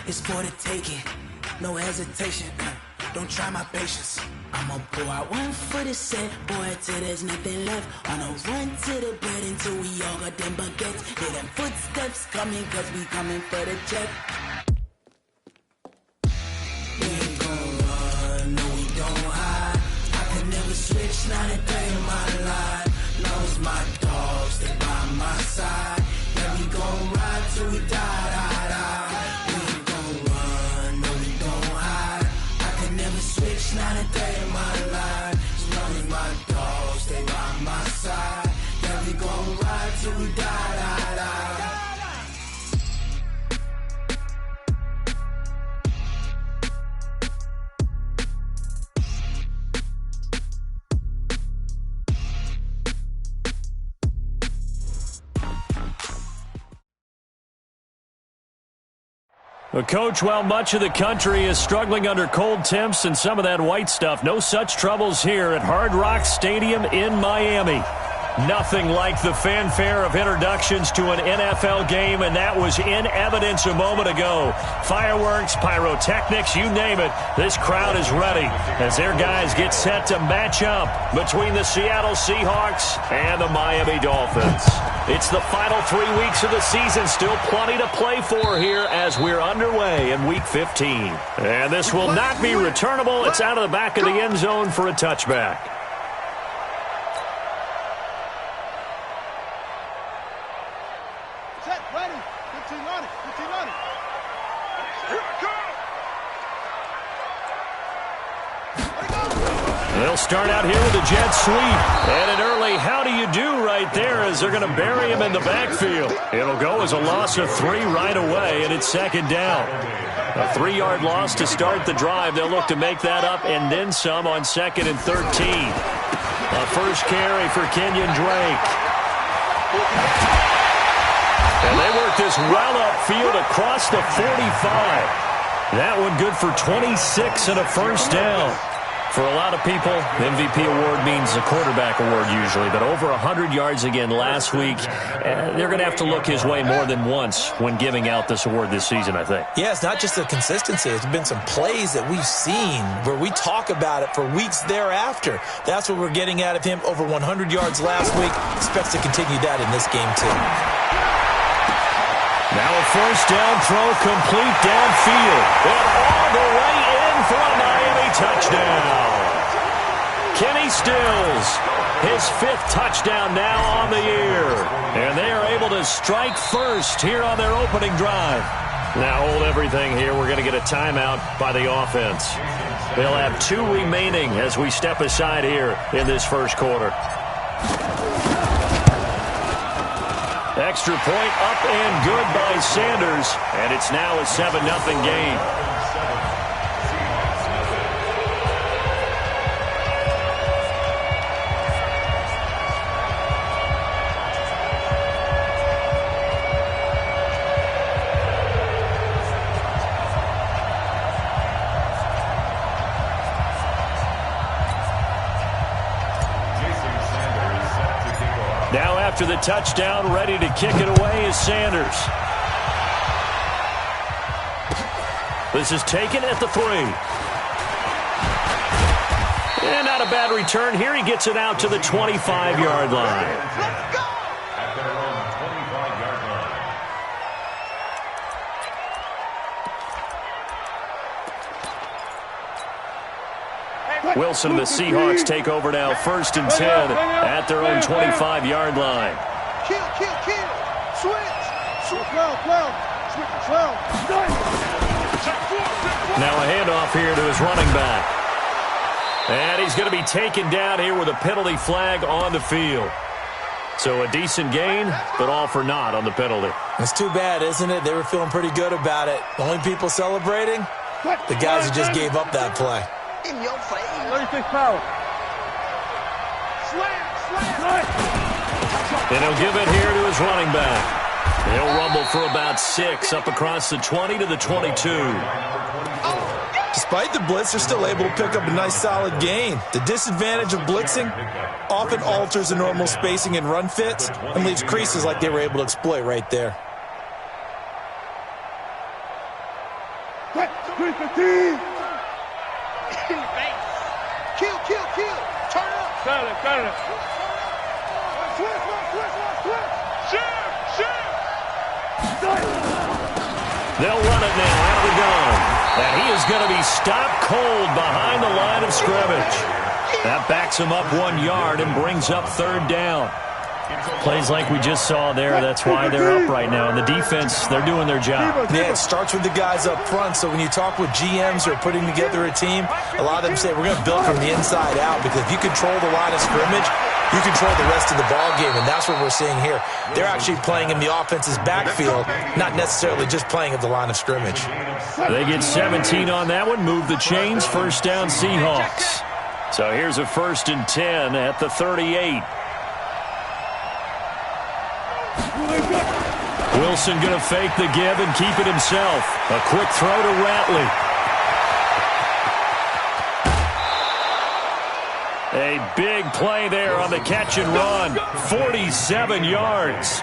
it's for the taking. No hesitation, don't try my patience. I'ma pour out one for the set, boy, till there's nothing left. On a run to the bread until we all got them baguettes. Hear them footsteps coming, cause we coming for the check. We ain't gon' run, no we don't hide. I could never switch, not a day in my life. Long as my dogs stay by my side. Yeah, we gon' ride till we die, die, die. We ain't gon' run, no we don't hide. I could never switch, not a day in my life. As long as my dogs stay by my side. Yeah, we gon' ride till we die, die, die. Well, Coach, while much of the country is struggling under cold temps and some of that white stuff, no such troubles here at Hard Rock Stadium in Miami. Nothing like the fanfare of introductions to an NFL game, and that was in evidence a moment ago. Fireworks, pyrotechnics, you name it. This crowd is ready as their guys get set to match up between the Seattle Seahawks and the Miami Dolphins. It's the final 3 weeks of the season. Still plenty to play for here as we're underway in Week 15. And this will not be returnable. It's out of the back of the end zone for a touchback. Set, ready. 15 on it. 15 on it. Here we go. They'll start out here with a jet sweep. And an early how do you do right there as they're going to bury him in the backfield. It'll go as a loss of 3 right away, and it's second down. A 3-yard loss to start the drive. They'll look to make that up and then some on 2nd and 13. A first carry for Kenyon Drake. And they work this well upfield across the 45. That one good for 26 and a first down. For a lot of people, MVP award means a quarterback award usually, but over 100 yards again last week. They're going to have to look his way more than once when giving out this award this season, I think. Yeah, it's not just the consistency. It's been some plays that we've seen where we talk about it for weeks thereafter. That's what we're getting out of him. Over 100 yards last week. Expects to continue that in this game, too. Now a first down throw complete downfield. And all the way in for a Miami touchdown. Kenny Stills, his 5th touchdown now on the year. And they are able to strike first here on their opening drive. Now hold everything here. We're going to get a timeout by the offense. They'll have 2 remaining as we step aside here in this first quarter. Extra point up and good by Sanders. And it's now a 7-0 game. Now after the touchdown, ready to kick it away is Sanders. This is taken at the 3. And not a bad return here. He gets it out to the 25-yard line. Let's go. At their own 25-yard line. Wilson and the Seahawks take over now, 1st and 10 at their own 25-yard line. Kill. Switch. 12. Switch 12. Now a handoff here to his running back. And he's going to be taken down here with a penalty flag on the field. So a decent gain, but all for naught on the penalty. It's too bad, isn't it? They were feeling pretty good about it. The only people celebrating? The guys who just gave up that play. In your face. 36 power. Slam. And he'll give it here to his running back. He'll rumble for about 6 up across the 20 to the 22. Despite the blitz, they're still able to pick up a nice solid gain. The disadvantage of blitzing often alters the normal spacing and run fits and leaves creases like they were able to exploit right there. 315. Kill, kill, kill. Turn up. Turn it. Switch. They'll run it now out of the gun. And he is going to be stopped cold behind the line of scrimmage. That backs him up 1 yard and brings up third down. Plays like we just saw there, that's why they're up right now. And the defense, they're doing their job. Yeah, it starts with the guys up front. So when you talk with GMs who are putting together a team, a lot of them say, we're going to build from the inside out, because if you control the line of scrimmage, you control the rest of the ball game, and that's what we're seeing here. They're actually playing in the offense's backfield, not necessarily just playing at the line of scrimmage. They get 17 on that one, move the chains, first down Seahawks. So here's a 1st and 10 at the 38. Wilson going to fake the give and keep it himself. A quick throw to Ratley. A big play there on the catch and run. 47 yards.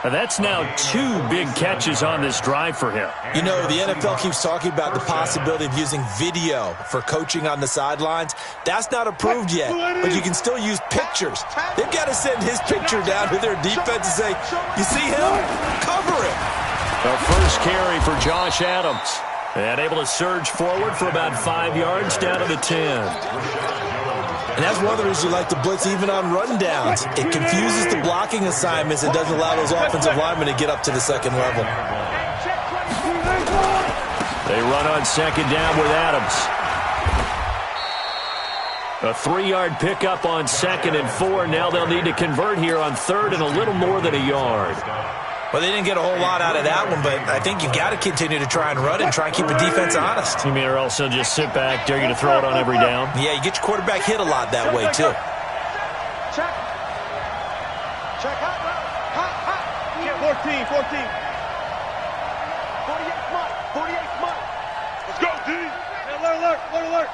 And that's now 2 big catches on this drive for him. You know, the NFL keeps talking about the possibility of using video for coaching on the sidelines. That's not approved yet, but you can still use pictures. They've got to send his picture down to their defense and say, you see him? Cover him. A first carry for Josh Adams. And able to surge forward for about 5 yards down to the 10. And that's one of the reasons you like to blitz even on rundowns. It confuses the blocking assignments and doesn't allow those offensive linemen to get up to the second level. They run on second down with Adams. A 3-yard pickup on 2nd and 4. Now they'll need to convert here on 3rd and a little more than a yard. Well, they didn't get a whole lot out of that one, but I think you've got to continue to try and run and try and keep the defense honest. You mean, or else they'll just sit back, dare you to throw it on every down? Yeah, you get your quarterback hit a lot that way, too. Check. Hot. 14. 48 Mike. Let's go, D. Alert.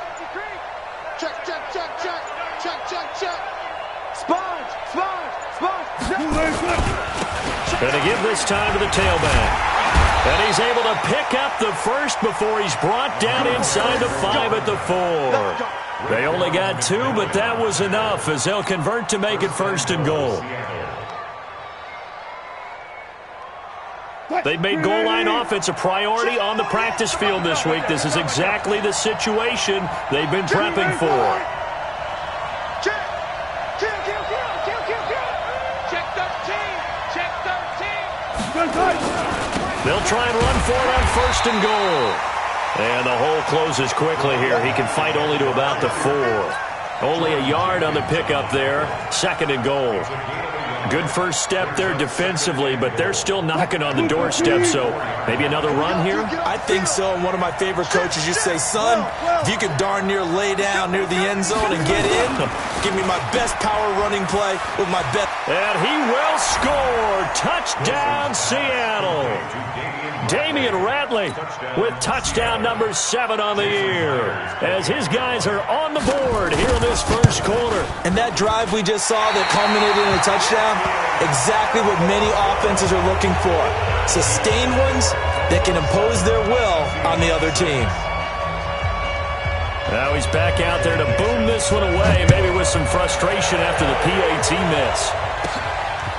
Check. Sponge. Going to give this time to the tailback. And he's able to pick up the first before he's brought down inside the 5 at the 4. They only got 2, but that was enough as they'll convert to make it 1st and goal. They've made goal line offense a priority on the practice field this week. This is exactly the situation they've been prepping for. They'll try and run for it on 1st and goal. And the hole closes quickly here. He can fight only to about the 4. Only a yard on the pickup there. 2nd and goal. Good first step there defensively, but they're still knocking on the doorstep, so maybe another run here? I think so. And one of my favorite coaches used to say, son, if you can darn near lay down near the end zone and get in, give me my best power running play with my best. And he will score. Touchdown, Seattle. Damian Ratley with touchdown number 7 on the year as his guys are on the board here in this first quarter. And that drive we just saw that culminated in a touchdown, exactly what many offenses are looking for. Sustained ones that can impose their will on the other team. Now he's back out there to boom this one away, maybe with some frustration after the PAT miss.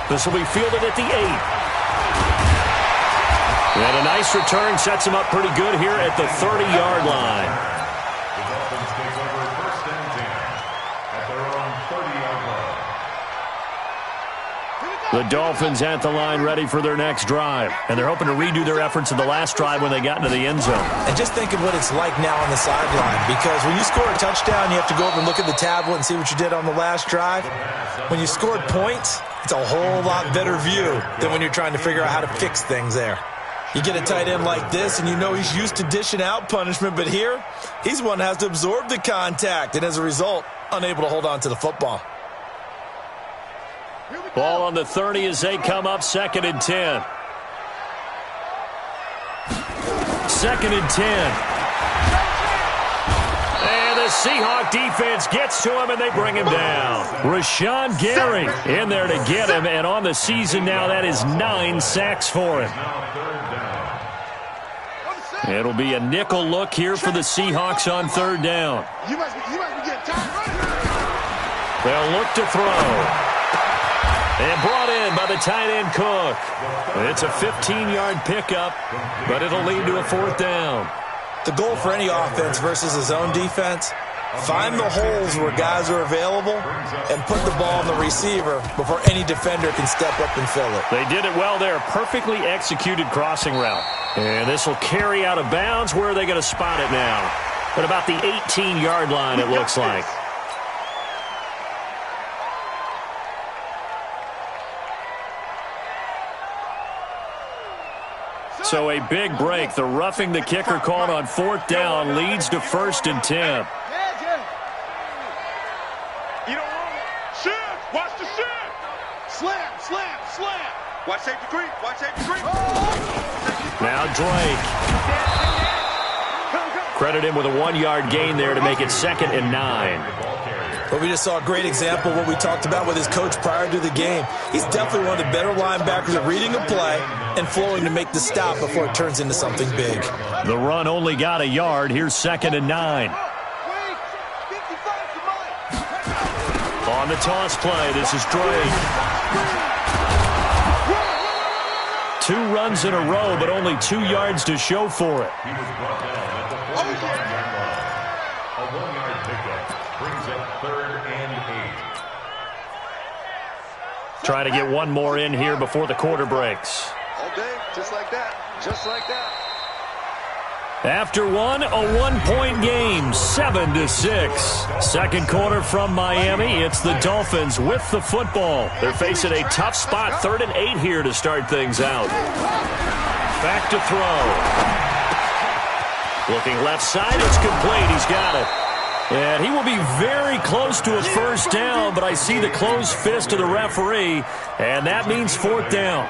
This will be fielded at the 8. And a nice return sets him up pretty good here at the 30-yard line. The Dolphins take over 1st and 10 at their own 30-yard line. The Dolphins at the line ready for their next drive. And they're hoping to redo their efforts in the last drive when they got into the end zone. And just think of what it's like now on the sideline, because when you score a touchdown, you have to go over and look at the tablet and see what you did on the last drive. When you scored points, it's a whole lot better view than when you're trying to figure out how to fix things there. You get a tight end like this, and you know he's used to dishing out punishment, but here, he's one that has to absorb the contact, and as a result, unable to hold on to the football. Ball on the 30 as they come up 2nd and 10. 2nd and 10. And the Seahawk defense gets to him, and they bring him down. Rashawn Gary in there to get him, and on the season now, that is 9 sacks for him. It'll be a nickel look here for the Seahawks on third down. You must be getting tired. They'll look to throw. And brought in by the tight end Cook. It's a 15-yard pickup, but it'll lead to a fourth down. The goal for any offense versus a zone defense, find the holes where guys are available and put the ball on the receiver before any defender can step up and fill it. They did it well there. Perfectly executed crossing route. And this will carry out of bounds. Where are they going to spot it now? At about the 18-yard line, it looks like. So a big break. The roughing the kicker called on fourth down leads to 1st and 10. You don't want it. Shift. Watch the shift. Slam. Watch safety creep. Now Drake. Credit him with a 1-yard gain there to make it 2nd and 9. But we just saw a great example of what we talked about with his coach prior to the game. He's definitely one of the better linebackers at reading a play and flowing to make the stop before it turns into something big. The run only got a yard. Here's 2nd and 9. On the toss play, this is Drake. 2 runs in a row, but only 2 yards to show for it. He was brought down at the 41-yard line. A 1-yard pickup brings up 3rd and 8. Try to get one more in here before the quarter breaks. All day, just like that. After one, a 1-point game, 7-6. Second quarter from Miami. It's the Dolphins with the football. They're facing a tough spot, 3rd and 8 here to start things out. Back to throw. Looking left side, it's complete. He's got it. And he will be very close to a first down, but I see the closed fist of the referee, and that means 4th down.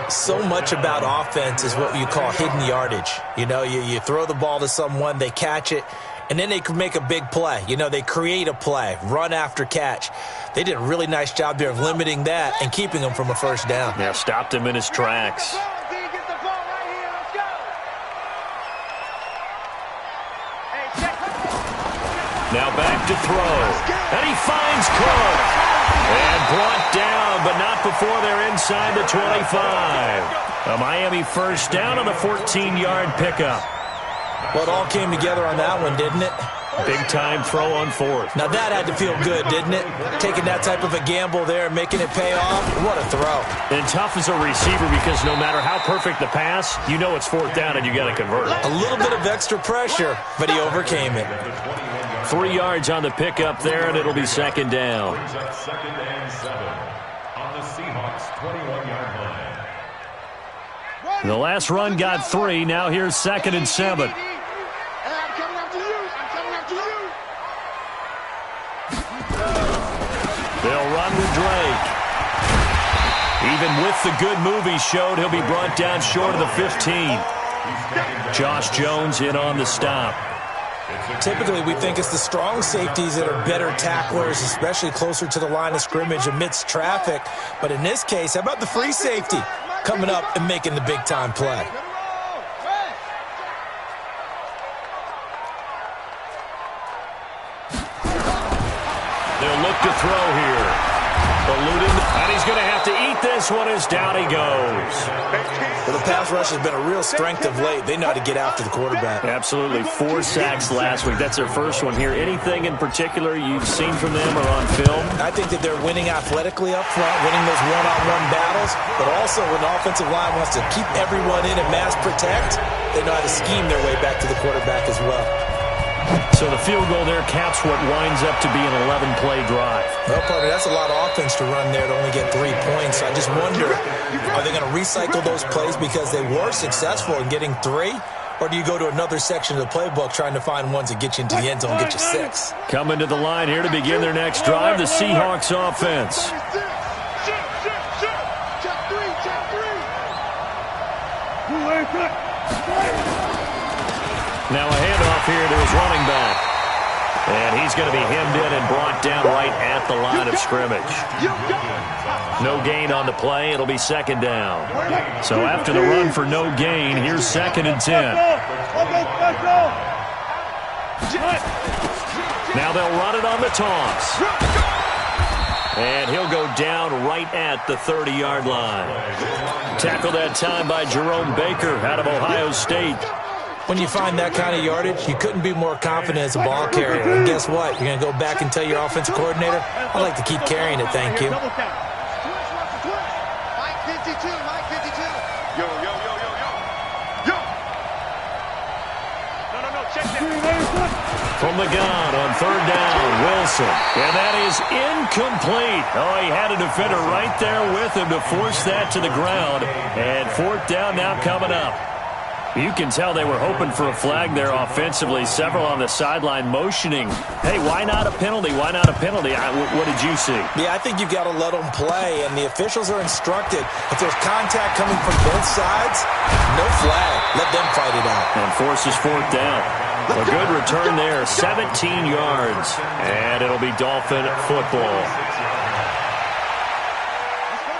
So much about offense is what you call hidden yardage. You know, you throw the ball to someone, they catch it, and then they can make a big play. You know, they create a play, run after catch. They did a really nice job there of limiting that and keeping him from a first down. Yeah, stopped him in his tracks. Now back to throw. And he finds Cook. And brought down, but not before they're inside the 25. A Miami first down on a 14-yard pickup. Well, it all came together on that one, didn't it? Big-time throw on 4th. Now that had to feel good, didn't it? Taking that type of a gamble there and making it pay off. What a throw. And tough as a receiver because no matter how perfect the pass, you know it's 4th down and you got to convert. A little bit of extra pressure, but he overcame it. 3 yards on the pickup there, and it'll be 2nd down. Brings up 2nd and 7 on the Seahawks 21-yard line. The last run got 3. Now here's 2nd and 7. I'm coming after you. They'll run with Drake. Even with the good move he showed, he'll be brought down short of the 15. Josh Jones in on the stop. Typically, we think it's the strong safeties that are better tacklers, especially closer to the line of scrimmage amidst traffic. But in this case, how about the free safety coming up and making the big-time play? They'll look to throw here. Eluded, and he's going to have to eat this one as down he goes. Well, the pass rush has been a real strength of late. They know how to get after the quarterback. Absolutely. 4 sacks last week. That's their first one here. Anything in particular you've seen from them or on film? I think that they're winning athletically up front, winning those one-on-one battles, but also when the offensive line wants to keep everyone in and mass protect, they know how to scheme their way back to the quarterback as well. So the field goal there caps what winds up to be an 11-play drive. Well, partner, that's a lot of offense to run there to only get 3 points. I just wonder, are they going to recycle those plays because they were successful in getting 3? Or do you go to another section of the playbook trying to find ones that get you into the end zone and get you 6? Coming to the line here to begin their next drive, the Seahawks offense. Now a handoff here to his running back. And he's going to be hemmed in and brought down right at the line of scrimmage. No gain on the play. It'll be second down. So after the run for no gain, here's 2nd and 10. Now they'll run it on the toss. And he'll go down right at the 30-yard line. Tackled that time by Jerome Baker out of Ohio State. When you find that kind of yardage, you couldn't be more confident as a ball carrier. And guess what? You're going to go back and tell your offensive coordinator, I'd like to keep carrying it, thank you. Mike 52, Mike 52. Yo. No, check that. From the gun on 3rd down, Wilson. And that is incomplete. Oh, he had a defender right there with him to force that to the ground. And 4th down now coming up. You can tell they were hoping for a flag there offensively. Several on the sideline motioning. Hey, why not a penalty? Why not a penalty? What did you see? Yeah, I think you've got to let them play, and the officials are instructed. If there's contact coming from both sides, no flag. Let them fight it out. And forces 4th down. A good return there, 17 yards. And it'll be Dolphin football.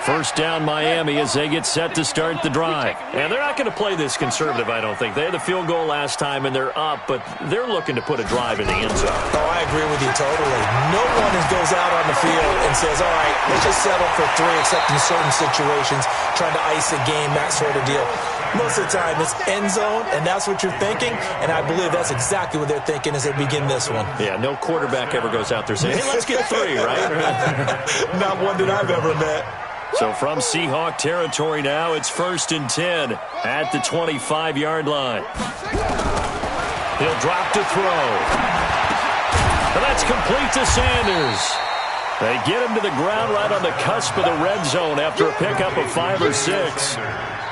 1st down Miami as they get set to start the drive. And they're not going to play this conservative, I don't think. They had the field goal last time, and they're up, but they're looking to put a drive in the end zone. Oh, I agree with you totally. No one goes out on the field and says, all right, let's just settle for 3, except in certain situations, trying to ice a game, that sort of deal. Most of the time, it's end zone, and that's what you're thinking, and I believe that's exactly what they're thinking as they begin this one. Yeah, no quarterback ever goes out there saying, hey, let's get 3, right? Not one that I've ever met. So from Seahawk territory now, it's 1st and 10 at the 25-yard line. He'll drop to throw. And that's complete to Sanders. They get him to the ground right on the cusp of the red zone after a pickup of 5 or 6.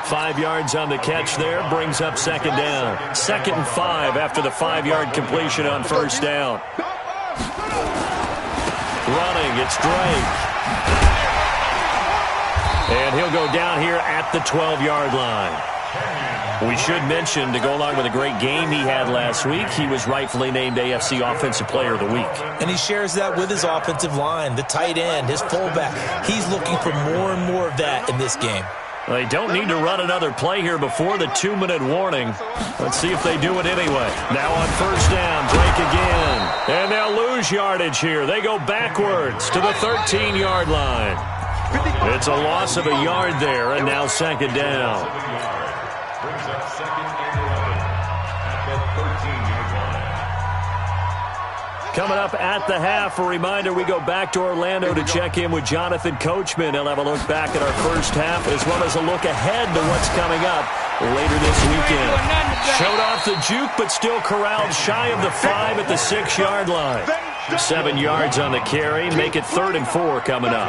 5 yards on the catch there, brings up 2nd down. 2nd and 5 after the 5-yard completion on 1st down. Running, it's Drake. And he'll go down here at the 12-yard line. We should mention, to go along with a great game he had last week, he was rightfully named AFC Offensive Player of the Week. And he shares that with his offensive line, the tight end, his fullback. He's looking for more and more of that in this game. They don't need to run another play here before the 2-minute warning. Let's see if they do it anyway. Now on 1st down, Drake again. And they'll lose yardage here. They go backwards to the 13-yard line. It's a loss of a yard there, and now 2nd down. Brings up 2nd and 11 at the 13-yard line. Coming up at the half, a reminder, we go back to Orlando to check in with Jonathan Coachman. He'll have a look back at our first half, as well as a look ahead to what's coming up later this weekend. Showed off the juke, but still corralled shy of the 5 at the 6-yard line. 7 yards on the carry, make it 3rd and 4 coming up.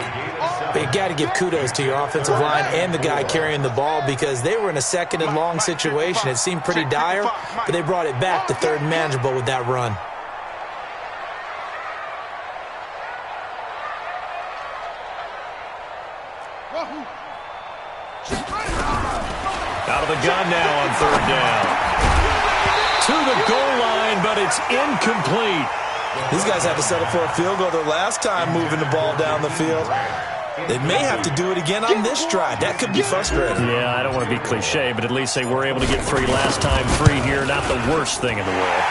But you got to give kudos to your offensive line and the guy carrying the ball, because they were in a 2nd and long situation. It seemed pretty dire, but they brought it back to 3rd and manageable with that run. Out of the gun now on 3rd down. To the goal line, but it's incomplete. These guys had to settle for a field goal their last time moving the ball down the field. They may have to do it again on this drive. That could be frustrating. Yeah, I don't want to be cliche, but at least they were able to get 3 last time. 3 here, not the worst thing in the world.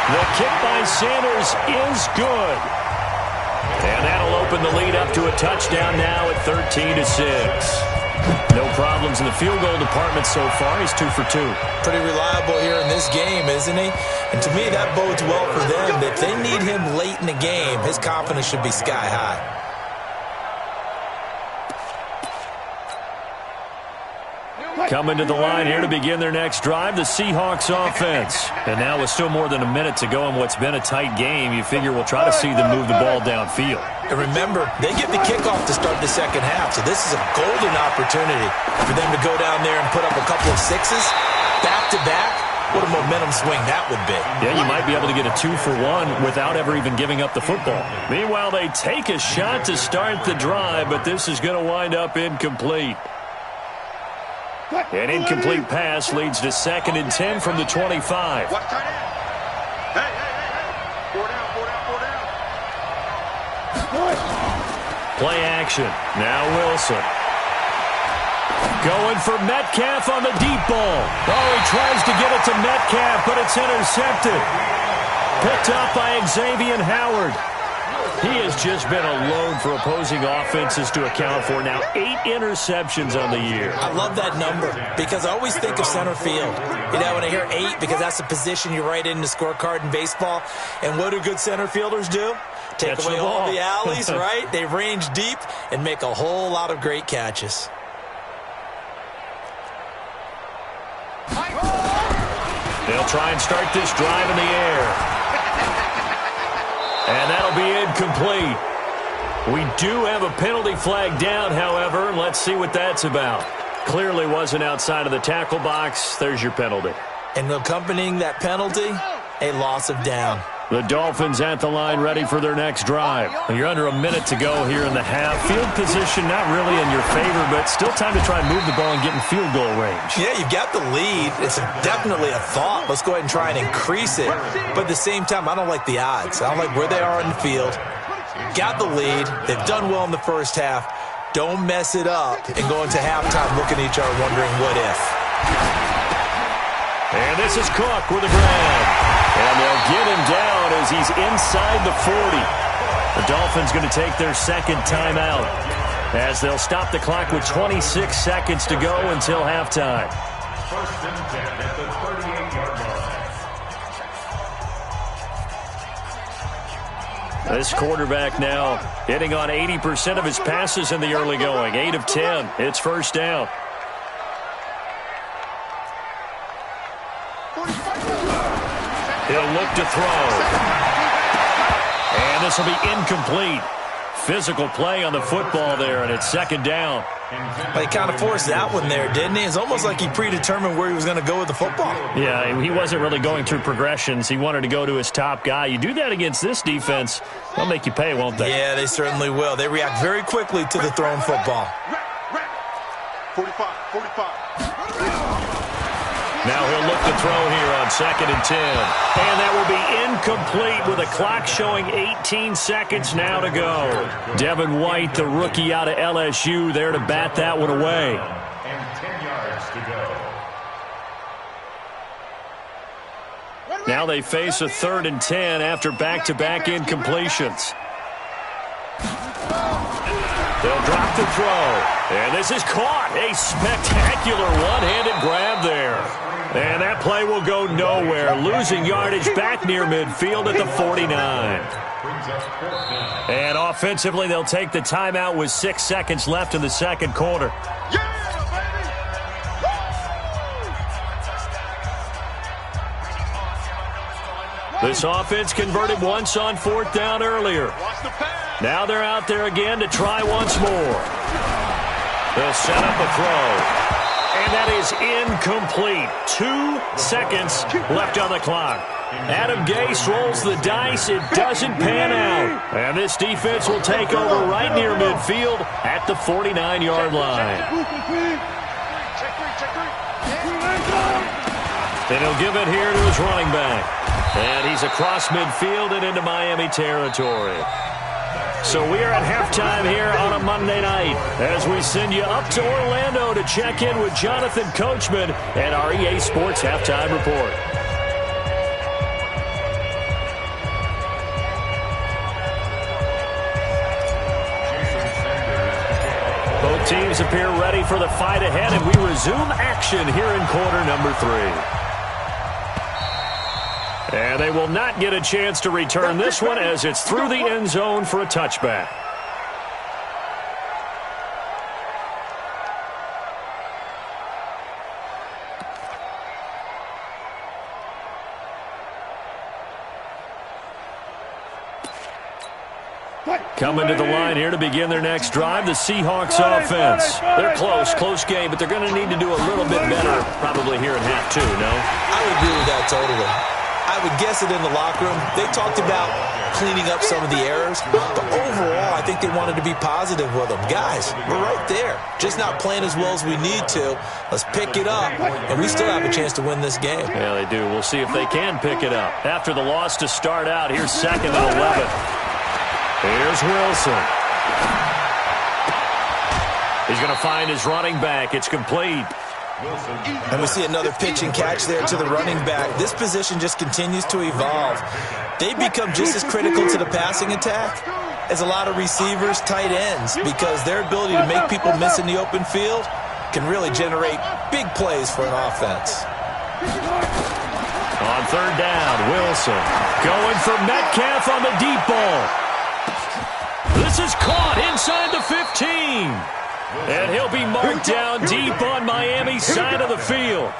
The kick by Sanders is good. And that'll open the lead up to a touchdown now at 13-6. No problems in the field goal department so far. He's 2 for 2. Pretty reliable here in this game, isn't he? And to me, that bodes well for them. If they need him late in the game, his confidence should be sky high. Coming to the line here to begin their next drive, the Seahawks offense. And now with still more than a minute to go in what's been a tight game, you figure we'll try to see them move the ball downfield. And remember, they get the kickoff to start the second half, so this is a golden opportunity for them to go down there and put up a couple of 6s back-to-back. What a momentum swing that would be. Yeah, you might be able to get a 2-for-1 without ever even giving up the football. Meanwhile, they take a shot to start the drive, but this is going to wind up incomplete. An incomplete pass leads to 2nd and 10 from the 25. Four down, four down, four down. Play action. Now Wilson. Going for Metcalf on the deep ball. Oh, he tries to get it to Metcalf, but it's intercepted. Picked up by Xavier Howard. He has just been a load for opposing offenses to account for. Now 8 interceptions on the year. I love that number because I always think of center field. You know, when I hear 8, because that's the position you write in the scorecard in baseball. And what do good center fielders do? Take Catch away the all ball. the alleys, right? They range deep and make a whole lot of great catches. They'll try and start this drive in the air. And that'll be incomplete. We do have a penalty flag down, however. Let's see what that's about. Clearly wasn't outside of the tackle box. There's your penalty. And accompanying that penalty, a loss of down. The Dolphins at the line ready for their next drive. You're under a minute to go here in the half. Field position not really in your favor, but still time to try and move the ball and get in field goal range. Yeah, you've got the lead. It's definitely a thought. Let's go ahead and try and increase it. But at the same time, I don't like the odds. I don't like where they are in the field. Got the lead. They've done well in the first half. Don't mess it up and go into halftime looking at each other wondering what if. And this is Cook with a grab. And they'll get him down as he's inside the 40. The Dolphins going to take their second timeout as they'll stop the clock with 26 seconds to go until halftime. First and 10 at the 38-yard line. This quarterback now hitting on 80% of his passes in the early going. 8 of 10. It's first down. He'll look to throw. And this will be incomplete. Physical play on the football there, and it's second down. But he kind of forced that one there, didn't he? It's almost like he predetermined where he was going to go with the football. Yeah, he wasn't really going through progressions. He wanted to go to his top guy. You do that against this defense, they'll make you pay, won't they? Yeah, they certainly will. They react very quickly to the thrown football. 45, 45. Now he'll look to throw here on second and 10. And that will be incomplete with a clock showing 18 seconds now to go. Devin White, the rookie out of LSU, there to bat that one away. And 10 yards to go. Now they face a third and 10 after back-to-back incompletions. They'll drop the throw. And this is caught. A spectacular one-handed grab there. And that play will go nowhere. Losing yardage back near midfield at the 49. And offensively, they'll take the timeout with 6 seconds left in the second quarter. This offense converted once on fourth down earlier. Now they're out there again to try once more. They'll set up a throw. And that is incomplete. 2 seconds left on the clock. Adam Gase rolls the dice. It doesn't pan out. And this defense will take over right near midfield at the 49-yard line. And he'll give it here to his running back. And he's across midfield and into Miami territory. So we are at halftime here on a Monday night as we send you up to Orlando to check in with Jonathan Coachman and our EA Sports Halftime Report. Both teams appear ready for the fight ahead, and we resume action here in quarter number 3. And they will not get a chance to return this one as it's through the end zone for a touchback. Coming to the line here to begin their next drive, the Seahawks offense. They're close game, but they're going to need to do a little bit better probably here in half 2, no? I would agree with that totally. I would guess it in the locker room. They talked about cleaning up some of the errors, but overall, I think they wanted to be positive with them. Guys, we're right there. Just not playing as well as we need to. Let's pick it up, and we still have a chance to win this game. Yeah, they do. We'll see if they can pick it up. After the loss to start out, here's 2nd and 11. Here's Wilson. He's going to find his running back. It's complete. And we see another pitch and catch there to the running back. This position just continues to evolve. They become just as critical to the passing attack as a lot of receivers, tight ends, because their ability to make people miss in the open field can really generate big plays for an offense. On 3rd down, Wilson going for Metcalf on the deep ball. This is caught inside the 15. And he'll be marked down deep on Miami's side of the field.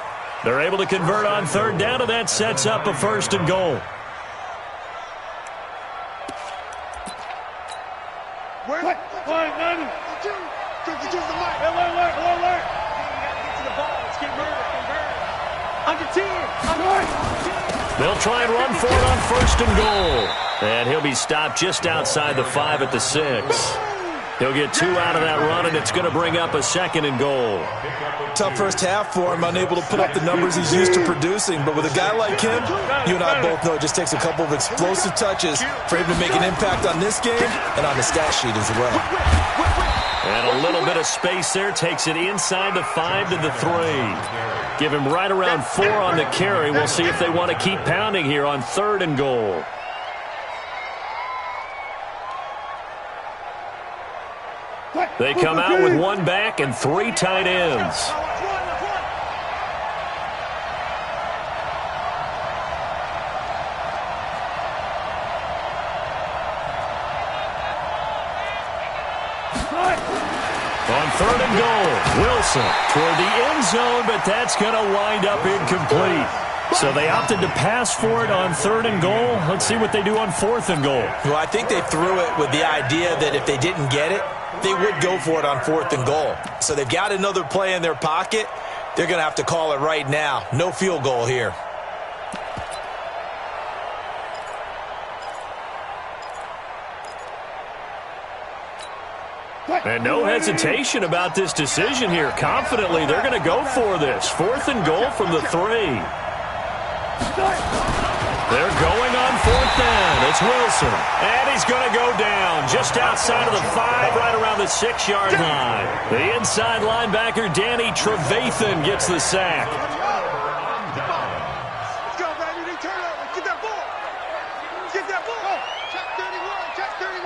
They're able to convert on 3rd down, and that sets up a 1st and goal. They'll try and run for it on 1st and goal. And he'll be stopped just outside the 5 at the 6. He'll get 2 out of that run, and it's going to bring up a 2nd and goal. Tough first half for him, unable to put up the numbers he's used to producing. But with a guy like him, you and I both know it just takes a couple of explosive touches for him to make an impact on this game and on the stat sheet as well. And a little bit of space there takes it inside the 5 to the 3. Give him right around 4 on the carry. We'll see if they want to keep pounding here on 3rd and goal. They come out with 1 back and 3 tight ends. On 3rd and goal, Wilson toward the end zone, but that's going to wind up incomplete. So they opted to pass for it on 3rd and goal. Let's see what they do on 4th and goal. Well, I think they threw it with the idea that if they didn't get it, they would go for it on 4th and goal. So they've got another play in their pocket. They're going to have to call it right now. No field goal here. And no hesitation about this decision here. Confidently, they're going to go for this. 4th and goal from the 3. They're going on 4th down. It's Wilson. And he's going to go down just outside of the 5, right around the 6-yard line. The inside linebacker, Danny Trevathan, gets the sack. Let's go, baby. They turn over. Get that ball. Get that ball. Check 31. Check 31.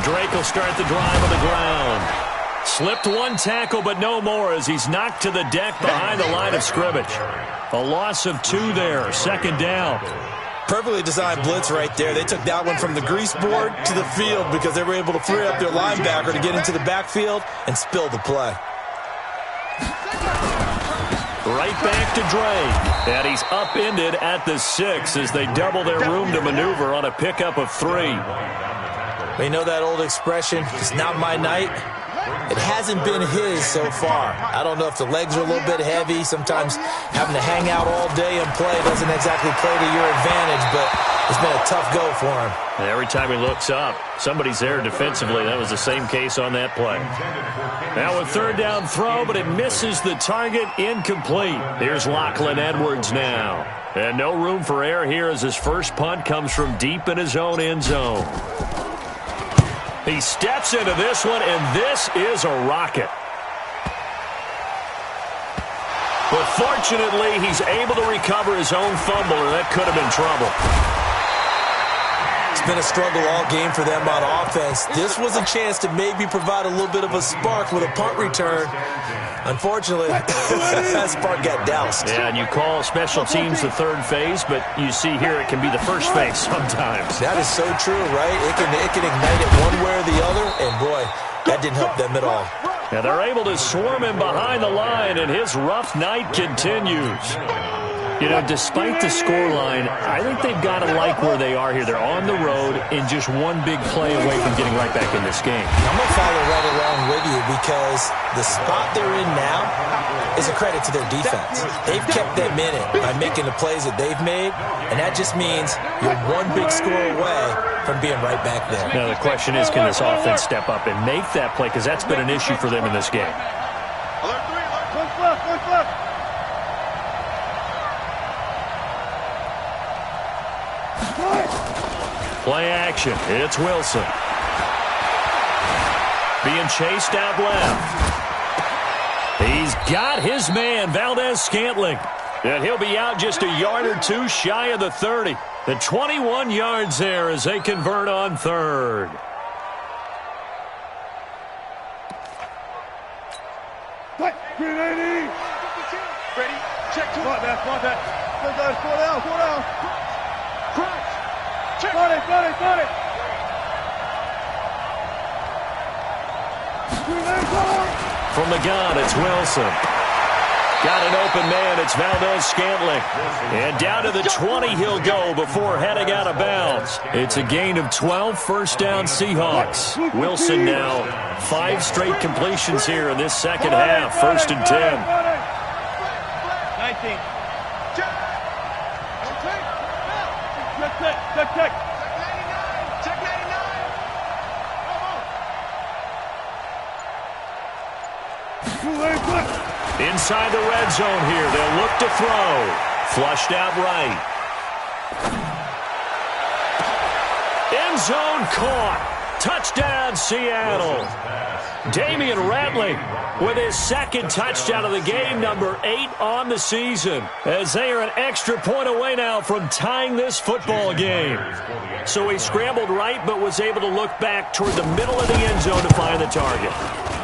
Drake will start the drive on the ground. Slipped 1 tackle, but no more as he's knocked to the deck behind the line of scrimmage. A loss of 2 there, 2nd down. Perfectly designed blitz right there. They took that one from the grease board to the field because they were able to free up their linebacker to get into the backfield and spill the play. Right back to Drake. And he's upended at the 6 as they double their room to maneuver on a pickup of 3. We know that old expression, it's not my night. It hasn't been his so far. I don't know if the legs are a little bit heavy. Sometimes having to hang out all day and play doesn't exactly play to your advantage, but it's been a tough go for him. And every time he looks up, somebody's there defensively. That was the same case on that play. Now a 3rd down throw, but it misses the target, incomplete. Here's Lachlan Edwards now. And no room for error here as his first punt comes from deep in his own end zone. He steps into this one, and this is a rocket. But fortunately, he's able to recover his own fumble, and that could have been trouble. It's been a struggle all game for them on offense. This was a chance to maybe provide a little bit of a spark with a punt return. Unfortunately, that spark got doused. Yeah, and you call special teams the 3rd phase, but you see here it can be the 1st phase sometimes. That is so true, right? It can ignite it one way or the other, and boy, that didn't help them at all. Now they're able to swarm him behind the line, and his rough night continues. You know, despite the scoreline, I think they've got to like where they are here. They're on the road and just 1 big play away from getting right back in this game. I'm going to follow right along with you because the spot they're in now is a credit to their defense. They've kept them in it by making the plays that they've made, and that just means you're one big score away from being right back there. Now, the question is, can this offense step up and make that play? Because that's been an issue for them in this game. Alert 3, alert. Push left. Play action. It's Wilson. Being chased out left. He's got his man, Valdez-Scantling. And he'll be out just a yard or two shy of the 30. The 21 yards there as they convert on third. Ready? Check to it. Come on, Slow down. Crouch. Check. Got it. From the gun, it's Wilson. Got an open man, it's Valdez-Scantling. And down to the 20 he'll go before heading out of bounds. It's a gain of 12, first down Seahawks. Wilson now 5 straight completions here in this second half, 1st and 10. 19. Check. Check 99. Inside the red zone here. They'll look to throw. Flushed out right. End zone caught. Touchdown, Seattle. Damian Ratley with his second touchdown of the game, number 8 on the season, as they are an extra point away now from tying this football game. So he scrambled right, but was able to look back toward the middle of the end zone to find the target.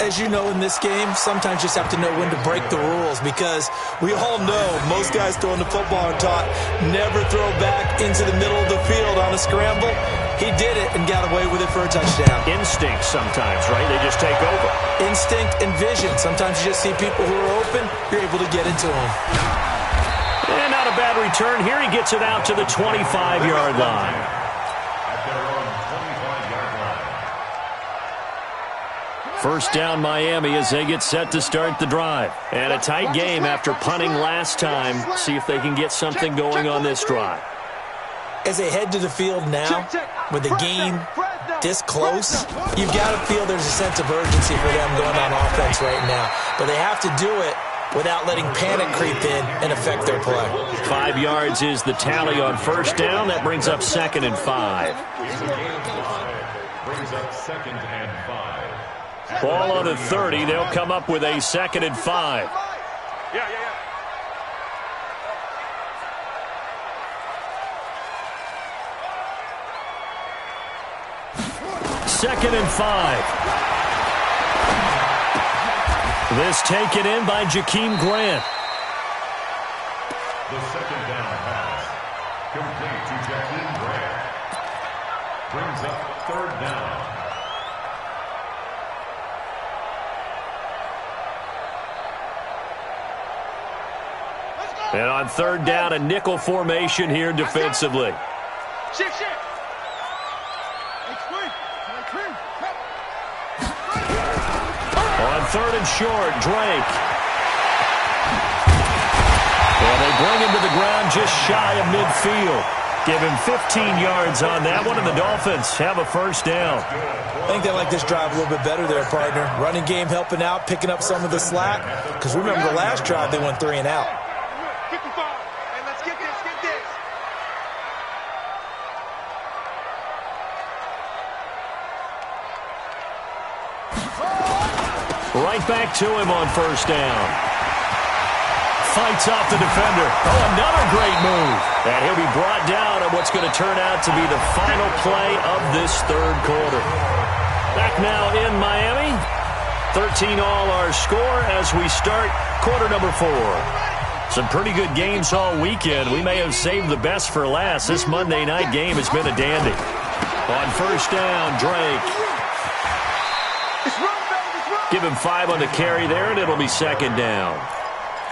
As you know, in this game, sometimes you just have to know when to break the rules, because we all know most guys throwing the football are taught never throw back into the middle of the field on a scramble. He did it and got away with it for a touchdown. Instinct sometimes, right? They just take over. Instinct and vision. Sometimes you just see people who are open, you're able to get into them. And not a bad return here. He gets it out to the 25-yard line. First down Miami as they get set to start the drive. And a tight game after punting last time. See if they can get something going on this drive. As they head to the field now, with the game this close, you've got to feel there's a sense of urgency for them going on offense right now. But they have to do it without letting panic creep in and affect their play. 5 yards is the tally on first down. That brings up 2nd and 5. Brings up 2nd and 5. Ball on the 30. They'll come up with a 2nd and 5. Yeah. 2nd and 5. This taken in by Jakeem Grant. The 2nd down pass, complete to Jakeem Grant. Brings up 3rd down. And on 3rd down, a nickel formation here defensively. Shift. On 3rd and short, Drake. And they bring him to the ground just shy of midfield. Give him 15 yards on that one, and the Dolphins have a first down. I think they like this drive a little bit better there, partner. Running game helping out, picking up some of the slack. Because remember, the last drive they went 3 and out. 55. And let's get this. Right back to him on first down. Fights off the defender. Oh, another great move. And he'll be brought down on what's going to turn out to be the final play of this 3rd quarter. Back now in Miami. 13 all our score as we start quarter number 4. Some pretty good games all weekend. We may have saved the best for last. This Monday night game has been a dandy. On first down, Drake. Give him 5 on the carry there, and it'll be 2nd down.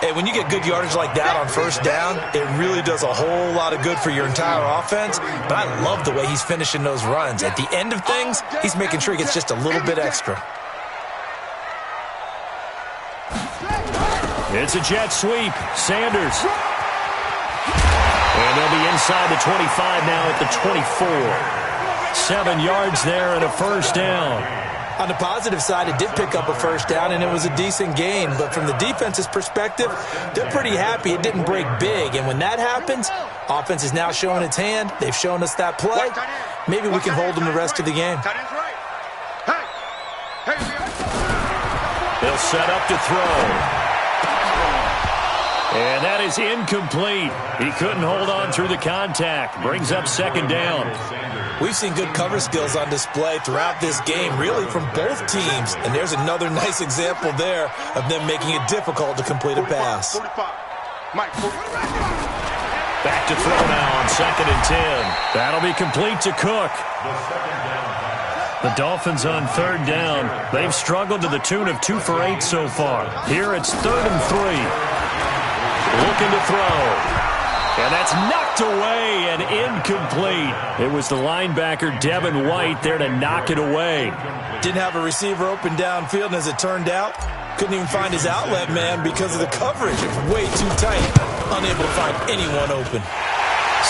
Hey, when you get good yardage like that on first down, it really does a whole lot of good for your entire offense. But I love the way he's finishing those runs. At the end of things, he's making sure he gets just a little bit extra. It's a jet sweep. Sanders. And they'll be inside the 25 now at the 24. 7 yards there and a first down. On the positive side, it did pick up a first down, and it was a decent gain. But from the defense's perspective, they're pretty happy it didn't break big. And when that happens, offense is now showing its hand. They've shown us that play. Maybe we can hold them the rest of the game. They'll set up to throw. And that is incomplete. He couldn't hold on through the contact. Brings up second down. We've seen good cover skills on display throughout this game, really from both teams. And there's another nice example there of them making it difficult to complete a pass. Back to throw now on 2nd and 10. That'll be complete to Cook. The Dolphins on 3rd down. They've struggled to the tune of 2 for 8 so far. Here it's 3rd and 3. Looking to throw. And that's knocked away and incomplete. It was the linebacker, Devin White, there to knock it away. Didn't have a receiver open downfield, and as it turned out, couldn't even find his outlet man because of the coverage. It was way too tight. Unable to find anyone open.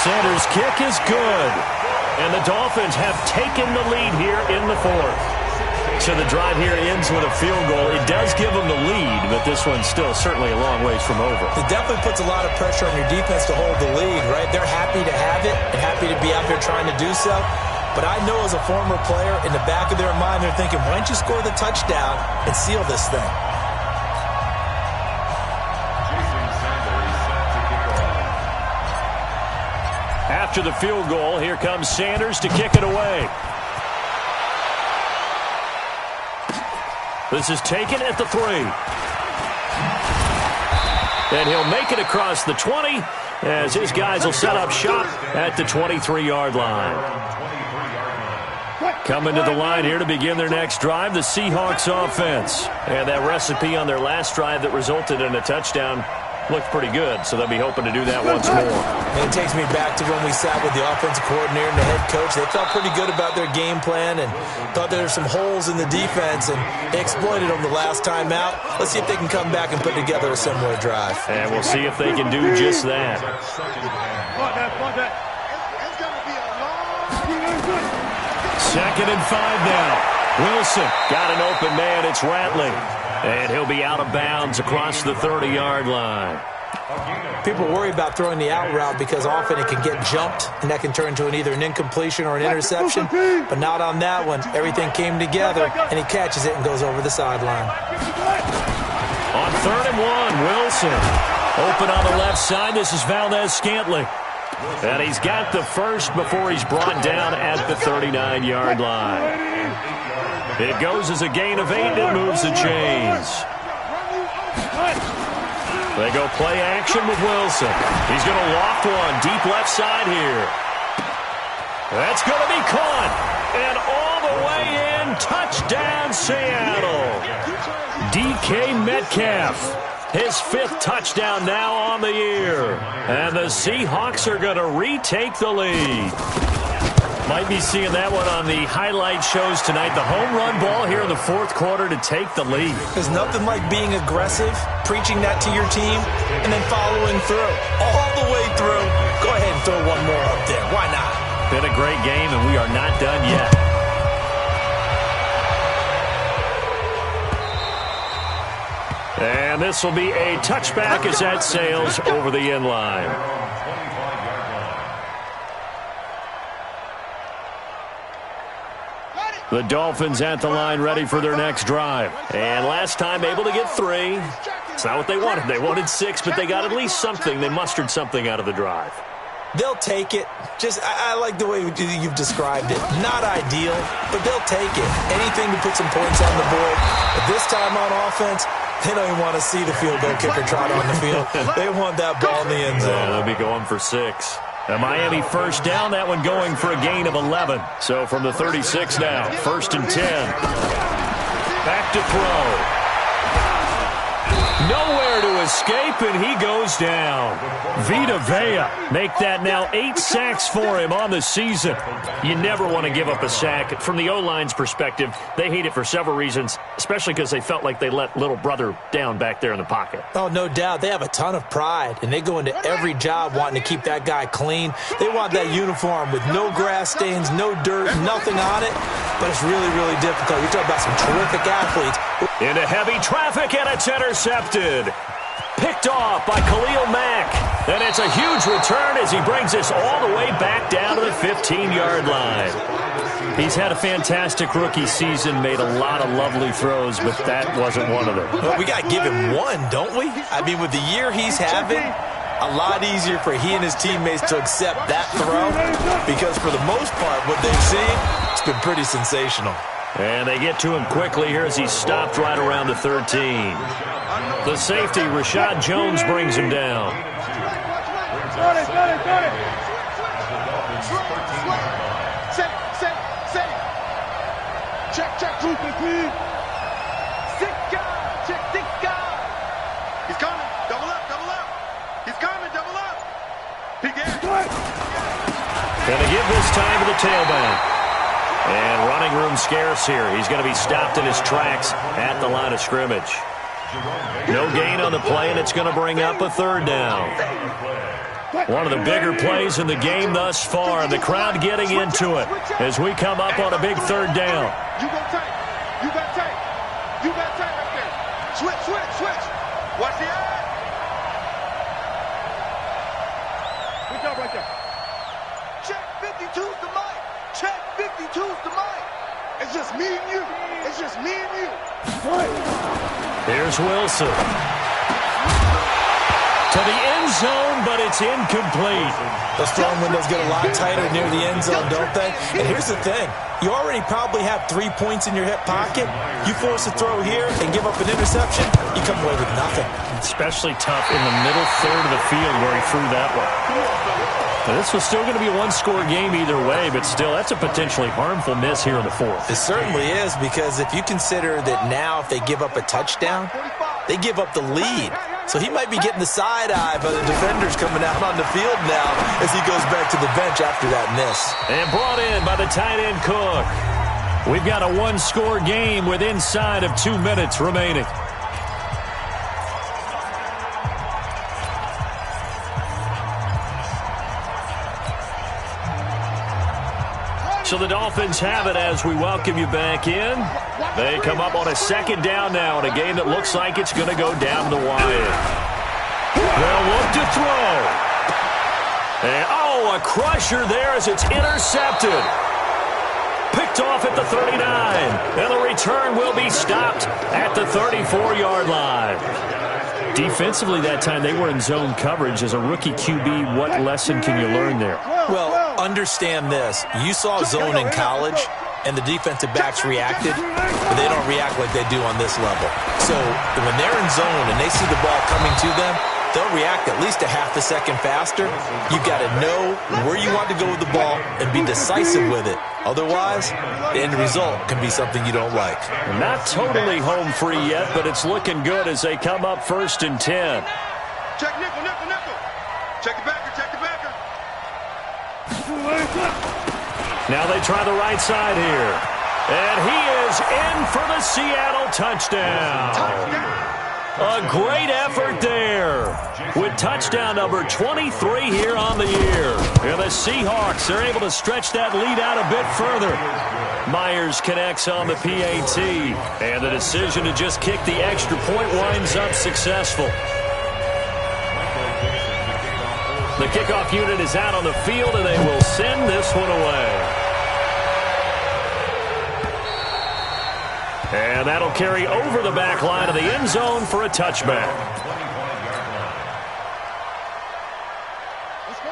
Sanders' kick is good. And the Dolphins have taken the lead here in the 4th. So the drive here ends with a field goal. It does give them the lead, but this one's still certainly a long ways from over. It definitely puts a lot of pressure on your defense to hold the lead, right? They're happy to have it and happy to be out there trying to do so. But I know as a former player, in the back of their mind, they're thinking, why don't you score the touchdown and seal this thing? After the field goal, here comes Sanders to kick it away. This is taken at the 3. And he'll make it across the 20 as his guys will set up shop at the 23-yard line. Coming to the line here to begin their next drive, the Seahawks offense. And that recipe on their last drive that resulted in a touchdown looked pretty good, so they'll be hoping to do that once more. And it takes me back to when we sat with the offensive coordinator and the head coach. They felt pretty good about their game plan and thought there were some holes in the defense, and they exploited them the last time out. Let's see if they can come back and put together a similar drive. And we'll see if they can do just that. 2nd and 5 now. Wilson got an open man. It's Rattling. And he'll be out of bounds across the 30-yard line. People worry about throwing the out route because often it can get jumped, and that can turn into either an incompletion or an interception. But not on that one. Everything came together, and he catches it and goes over the sideline. On 3rd and 1, Wilson. Open on the left side. This is Valdez-Scantling. And he's got the first before he's brought down at the 39-yard line. It goes as a gain of 8, and it moves the chains. They go play action with Wilson. He's going to loft one deep left side here. That's going to be caught. And all the way in, touchdown Seattle. DK Metcalf, his 5th touchdown now on the year. And the Seahawks are going to retake the lead. Might be seeing that one on the highlight shows tonight. The home run ball here in the 4th quarter to take the lead. There's nothing like being aggressive, preaching that to your team, and then following through. All the way through. Go ahead and throw one more up there. Why not? Been a great game, and we are not done yet. And this will be a touchback as that sails over the end line. The Dolphins at the line ready for their next drive. And last time able to get 3. It's not what they wanted. They wanted 6, but they got at least something. They mustered something out of the drive. They'll take it. I like the way you've described it. Not ideal, but they'll take it. Anything to put some points on the board. But this time on offense, they don't even want to see the field goal kicker trot on the field. They want that ball in the end zone. Yeah, they'll be going for 6. A Miami first down, that one going for a gain of 11. So from the 36 now, 1st and 10. Back to throw. Nowhere to escape, and he goes down. Vita Vea make that now 8 sacks for him on the season. You never want to give up a sack. From the O-line's perspective, they hate it for several reasons, especially because they felt like they let little brother down back there in the pocket. Oh, no doubt. They have a ton of pride, and they go into every job wanting to keep that guy clean. They want that uniform with no grass stains, no dirt, nothing on it, but it's really, really difficult. You're talking about some terrific athletes. Into heavy traffic, and it's intercepted. Picked off by Khalil Mack. And it's a huge return as he brings us all the way back down to the 15-yard line. He's had a fantastic rookie season, made a lot of lovely throws, but that wasn't one of them. Well, we got to give him one, don't we? I mean, with the year he's having, a lot easier for he and his teammates to accept that throw because for the most part, what they've seen, it's been pretty sensational. And they get to him quickly here as he's stopped right around the 13. The safety, Rashad Jones, brings him down. Check, please. He's coming. Double up. He's coming, double up. He gets it. Gonna give this time to the tailback. And running room scarce here. He's going to be stopped in his tracks at the line of scrimmage. No gain on the play, and it's going to bring up a third down. One of the bigger plays in the game thus far, and the crowd getting into it as we come up on a big third down. You got tight right there. Switch. Watch the eye. Good job right there. Check 52's the mic. Check 52's the mic. It's just me and you. Here's Wilson. To the end zone, but it's incomplete. Those throwing windows get a lot tighter near the end zone, don't they? And here's the thing. You already probably have 3 points in your hip pocket. You force a throw here and give up an interception, you come away with nothing. Especially tough in the middle third of the field where he threw that one. Now, this was still going to be a one-score game either way, but still, that's a potentially harmful miss here in the fourth. It certainly is, because if you consider that now if they give up a touchdown, they give up the lead. So he might be getting the side eye by the defenders coming out on the field now as he goes back to the bench after that miss. And brought in by the tight end Cook. We've got a one-score game with inside of 2 minutes remaining. So the Dolphins have it as we welcome you back in. They come up on a second down now in a game that looks like it's going to go down the wire. They'll look to throw. And, a crusher there as it's intercepted. Picked off at the 39. And the return will be stopped at the 34-yard line. Defensively that time, they were in zone coverage. As a rookie QB, what lesson can you learn there? Well, understand this. You saw zone in college, and the defensive backs reacted, but they don't react like they do on this level. So when they're in zone and they see the ball coming to them, they'll react at least a half a second faster. You've got to know where you want to go with the ball and be decisive with it. Otherwise, the end result can be something you don't like. Not totally home free yet, but it's looking good as they come up 1st and 10. Check nickel. Check the backer. Now they try the right side here. And he is in for the Seattle touchdown. A great effort there with touchdown number 23 here on the year. And the Seahawks are able to stretch that lead out a bit further. Myers connects on the PAT. And the decision to just kick the extra point winds up successful. The kickoff unit is out on the field, and they will send this one away. And that'll carry over the back line of the end zone for a touchback.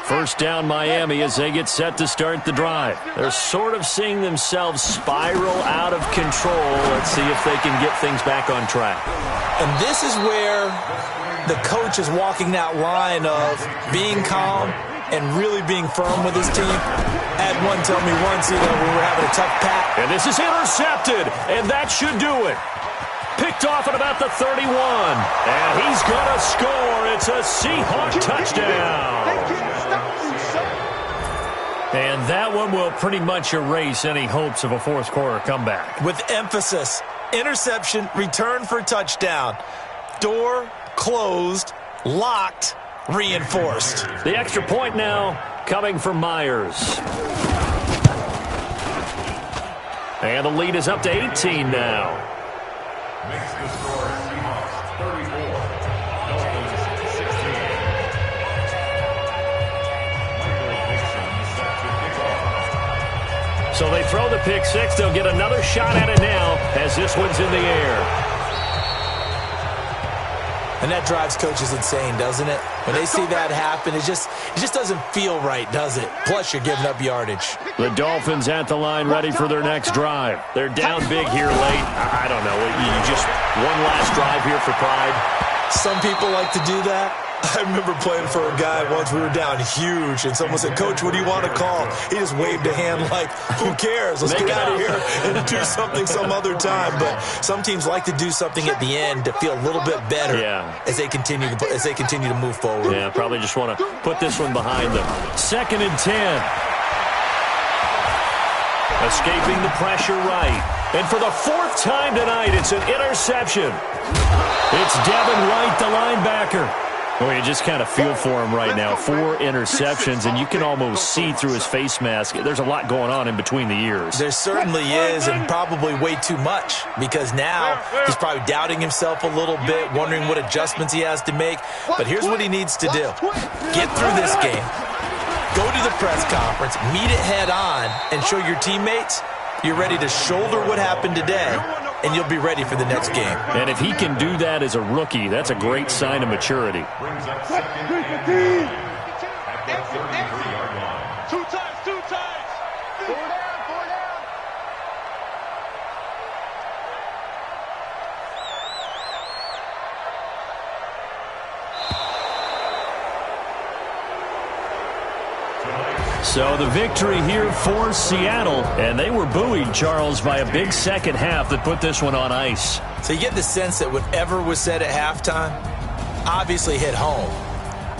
First down Miami as they get set to start the drive. They're sort of seeing themselves spiral out of control. Let's see if they can get things back on track. And this is where the coach is walking that line of being calm and really being firm with his team. Had one tell me once, we were having a tough patch. And this is intercepted, and that should do it. Picked picked off at about the 31. And he's going to score. It's a Seahawk touchdown. And that one will pretty much erase any hopes of a fourth quarter comeback. With emphasis, interception, return for touchdown. Door closed, locked, reinforced. The extra point now coming from Myers. And the lead is up to 18 now. Makes the score Seahawks 34, Dolphins 16. Michael Dixon set to kick off. So they throw the pick six. They'll get another shot at it now as this one's in the air. And that drives coaches insane, doesn't it? When they see that happen, it just doesn't feel right, does it? Plus, you're giving up yardage. The Dolphins at the line ready for their next drive. They're down big here late. I don't know. You just one last drive here for pride. Some people like to do that. I remember playing for a guy once. We were down huge, and someone said, "Coach, what do you want to call?" He just waved a hand like, "Who cares? Let's get out of here and do something some other time." But some teams like to do something at the end to feel a little bit better as they continue to move forward. Yeah, probably just want to put this one behind them. 2nd and 10. Escaping the pressure right. And for the 4th time tonight, it's an interception. It's Devin White, the linebacker. Well, you just kind of feel for him right now. 4 interceptions, and you can almost see through his face mask. There's a lot going on in between the ears. There certainly is, and probably way too much, because now he's probably doubting himself a little bit, wondering what adjustments he has to make. But here's what he needs to do. Get through this game. Go to the press conference, meet it head on, and show your teammates you're ready to shoulder what happened today, and you'll be ready for the next game. And if he can do that as a rookie, that's a great sign of maturity. Brings up 2nd and 10 at the 33-yard line. Two times. 4 down. So the victory here for Seattle, and they were buoyed, Charles, by a big second half that put this one on ice. So you get the sense that whatever was said at halftime obviously hit home.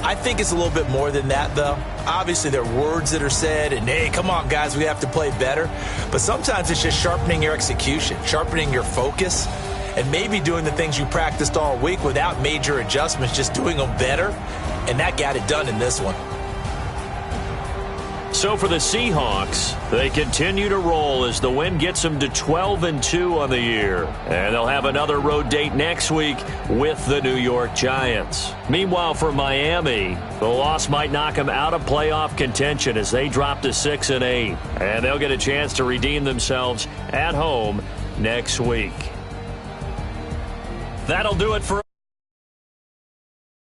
I think it's a little bit more than that, though. Obviously, there are words that are said, and, hey, come on, guys, we have to play better. But sometimes it's just sharpening your execution, sharpening your focus, and maybe doing the things you practiced all week without major adjustments, just doing them better, and that got it done in this one. So for the Seahawks, they continue to roll as the win gets them to 12-2 on the year. And they'll have another road date next week with the New York Giants. Meanwhile, for Miami, the loss might knock them out of playoff contention as they drop to 6-8. And they'll get a chance to redeem themselves at home next week. That'll do it for